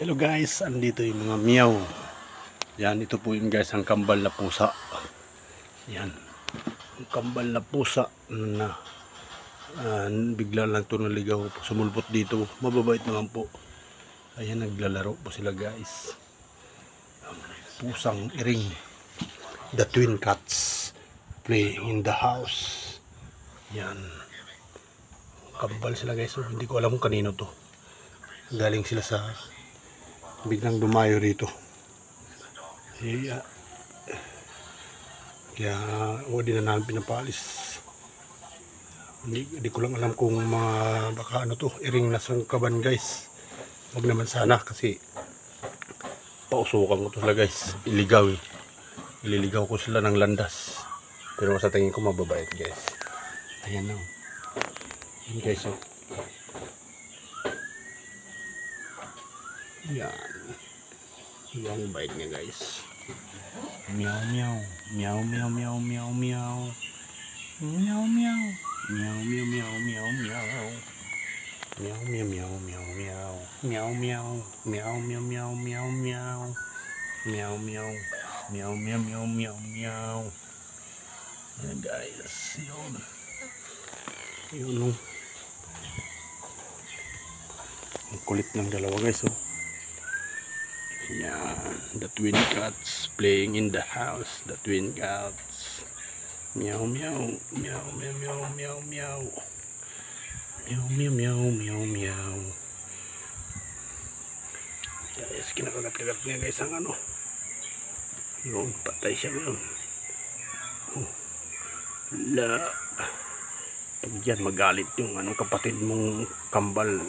Hello guys, andito yung mga meow. Yan, ito po yung guys, ang kambal na pusa. Yan, ang kambal na pusa na bigla lang ito naligaw. Sumulpot dito, mababait naman po. Ayan, naglalaro po sila guys. Pusang iring. The twin cats playing in the house. Yan, kambal sila guys. So, hindi ko alam kung kanino to. Galing sila sa biglang dumayo rito. Kaya di na namin pinapalis. Hindi ko lang alam kung baka ano to, iring na sangkaban guys. Huwag naman sana kasi pausukan ko to sila guys. Ililigaw ko sila ng landas. Pero sa tingin ko mababait guys. Ayan na. Ayan guys oh. Yan. Yung bait niya guys. Meow meow. Meow meow meow meow meow. Meow meow. Meow meow meow meow meow. Meow meow meow meow meow. Meow meow. Meow meow meow meow meow. Meow meow. Meow meow meow meow meow. Ayan guys. Yun. Yun. Ang kulit ng dalawa guys oh. Yeah, the twin cats playing in the house. The twin cats. Meow meow meow meow meow meow meow. Meow meow meow meow meow. Guys, kinakagat-kagat niya guys ang ano. Yun, patay siya ngayon. La. Pag yan magalit yung anong kapatid mong kambal.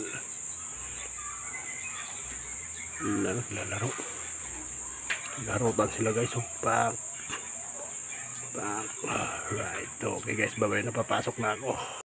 Lalaro larutan sila guys oh. Pak. Right, okay guys, bye bye, napapasok na ako.